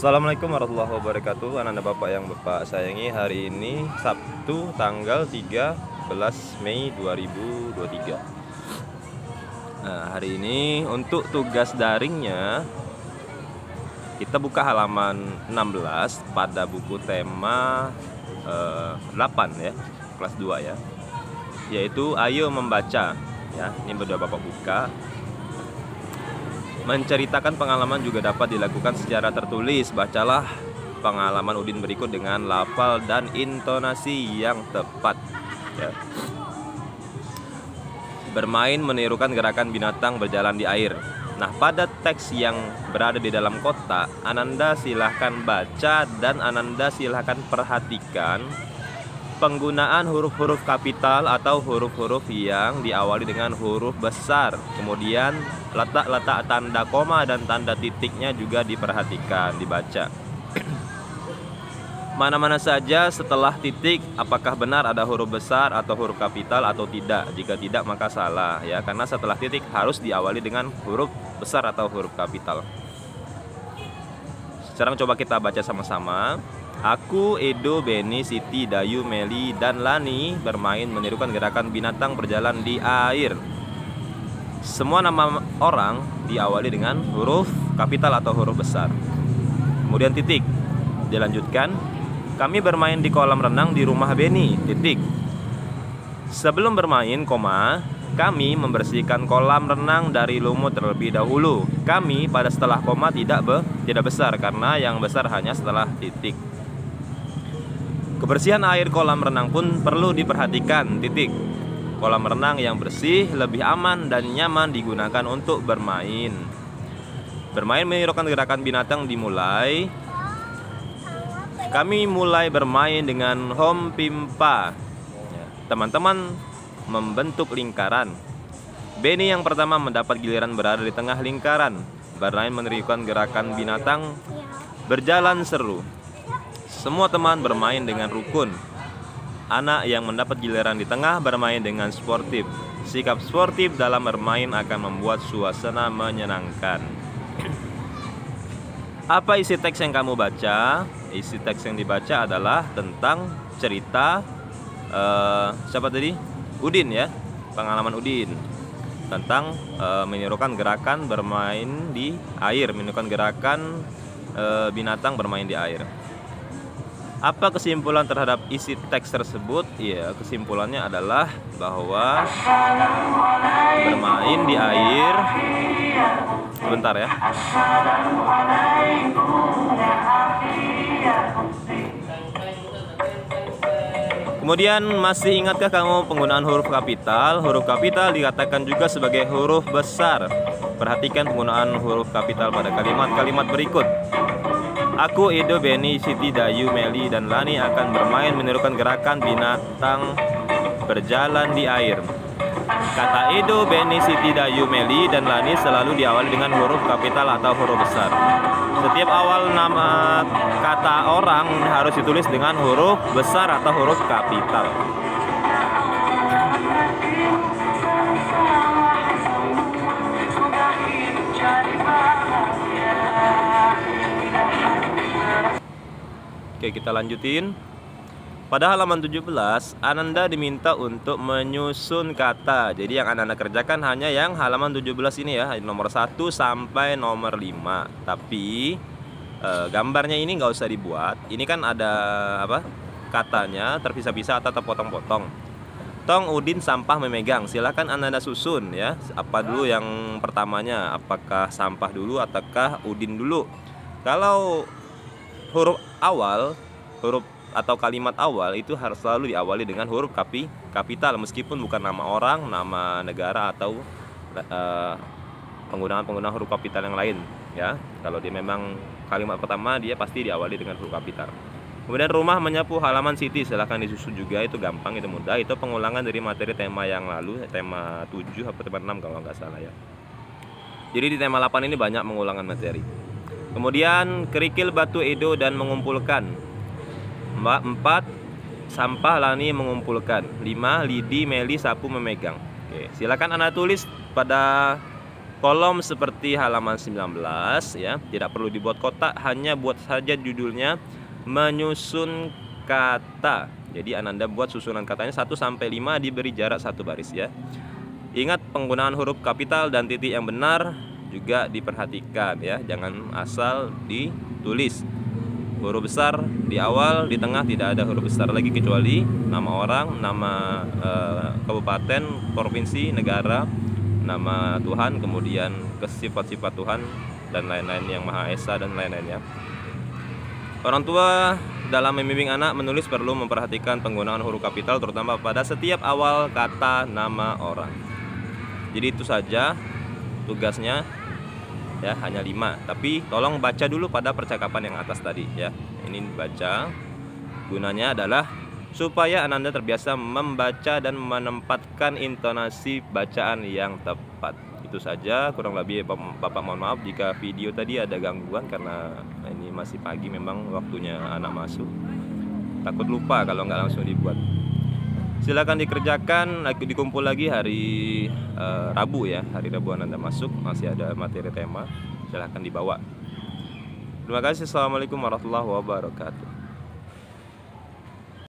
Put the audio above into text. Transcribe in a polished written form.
Assalamualaikum warahmatullahi wabarakatuh. Anak-anak Bapak yang Bapak sayangi, hari ini Sabtu tanggal 13 Mei 2023. Nah, hari ini untuk tugas daringnya kita buka halaman 16 pada buku tema 8 ya, kelas 2 ya. Yaitu ayo membaca ya. Ini berdua Bapak buka. Menceritakan pengalaman juga dapat dilakukan secara tertulis. Bacalah pengalaman Udin berikut dengan lafal dan intonasi yang tepat ya. Bermain menirukan gerakan binatang berjalan di air. Nah, pada teks yang berada di dalam kotak, Ananda silahkan baca dan Ananda silahkan perhatikan penggunaan huruf-huruf kapital atau huruf-huruf yang diawali dengan huruf besar. Kemudian letak-letak tanda koma dan tanda titiknya juga diperhatikan, dibaca. Mana-mana saja setelah titik, apakah benar ada huruf besar atau huruf kapital atau tidak. Jika tidak maka salah ya, karena setelah titik harus diawali dengan huruf besar atau huruf kapital. Sekarang coba kita baca sama-sama. Aku, Edo, Beni, Siti, Dayu, Meli, dan Lani bermain menirukan gerakan binatang berjalan di air. Semua nama orang diawali dengan huruf kapital atau huruf besar. Kemudian titik. Dilanjutkan, kami bermain di kolam renang di rumah Beni, titik. Sebelum bermain, koma, kami membersihkan kolam renang dari lumut terlebih dahulu. Kami pada setelah koma tidak besar karena yang besar hanya setelah titik. Kebersihan air kolam renang pun perlu diperhatikan, titik. Kolam renang yang bersih lebih aman dan nyaman digunakan untuk bermain. Bermain menirukan gerakan binatang dimulai. Kami mulai bermain dengan home pimpa. Teman-teman membentuk lingkaran. Beni yang pertama mendapat giliran berada di tengah lingkaran. Bermain menirukan gerakan binatang berjalan seru. Semua teman bermain dengan rukun. Anak yang mendapat giliran di tengah bermain dengan sportif. Sikap sportif dalam bermain akan membuat suasana menyenangkan. Apa isi teks yang kamu baca? Isi teks yang dibaca adalah tentang cerita siapa tadi? Udin ya, pengalaman Udin tentang menirukan gerakan bermain di air, menirukan gerakan binatang bermain di air. Apa kesimpulan terhadap isi teks tersebut? Ya, kesimpulannya adalah bahwa bermain di air. Sebentar ya. Kemudian masih ingatkah kamu penggunaan huruf kapital? Huruf kapital dikatakan juga sebagai huruf besar. Perhatikan penggunaan huruf kapital pada kalimat-kalimat berikut. Aku, Edo, Beni, Siti, Dayu, Meli, dan Lani akan bermain menirukan gerakan binatang berjalan di air. Kata Edo, Beni, Siti, Dayu, Meli, dan Lani selalu diawali dengan huruf kapital atau huruf besar. Setiap awal nama kata orang harus ditulis dengan huruf besar atau huruf kapital. Oke, kita lanjutin. Pada halaman 17, Ananda diminta untuk menyusun kata. Jadi yang Ananda kerjakan hanya yang halaman 17 ini ya, nomor 1 sampai nomor 5. Tapi gambarnya ini nggak usah dibuat. Ini kan ada apa? Katanya terpisah-pisah atau terpotong-potong. Tong Udin sampah memegang. Silakan Ananda susun ya. Apa dulu yang pertamanya? Apakah sampah dulu ataukah Udin dulu? Kalau huruf awal, huruf atau kalimat awal itu harus selalu diawali dengan huruf kapital, meskipun bukan nama orang, nama negara atau penggunaan huruf kapital yang lain ya. Kalau dia memang kalimat pertama, dia pasti diawali dengan huruf kapital. Kemudian rumah menyapu halaman Siti, silahkan disusun juga, itu gampang, itu mudah. Itu pengulangan dari materi tema yang lalu, tema 7 atau tema 6 kalau nggak salah ya. Jadi di tema 8 ini banyak mengulangan materi. Kemudian kerikil batu Edo dan mengumpulkan. 4. Sampah Lani mengumpulkan. 5. Lidi, Meli, sapu memegang. Oke, silakan Anda tulis pada kolom seperti halaman 19 ya, tidak perlu dibuat kotak, hanya buat saja judulnya menyusun kata. Jadi Ananda buat susunan katanya 1 sampai 5 diberi jarak 1 baris ya. Ingat penggunaan huruf kapital dan titik yang benar juga diperhatikan ya, jangan asal ditulis. Huruf besar di awal, di tengah tidak ada huruf besar lagi kecuali nama orang, nama kabupaten, provinsi, negara, nama Tuhan, kemudian sifat-sifat Tuhan dan lain-lain yang Maha Esa dan lain-lainnya. Orang tua dalam membimbing anak menulis perlu memperhatikan penggunaan huruf kapital terutama pada setiap awal kata nama orang. Jadi itu saja tugasnya ya, hanya 5. Tapi tolong baca dulu pada percakapan yang atas tadi ya. Ini baca. Gunanya adalah supaya Ananda terbiasa membaca dan menempatkan intonasi bacaan yang tepat. Itu saja, kurang lebih Bapak mohon maaf jika video tadi ada gangguan karena ini masih pagi, memang waktunya anak masuk. Takut lupa kalau nggak langsung dibuat. Silakan dikerjakan, dikumpul lagi hari Rabu ya. Hari Rabu Ananda masuk, masih ada materi tema. Silakan dibawa. Terima kasih. Assalamualaikum warahmatullahi wabarakatuh.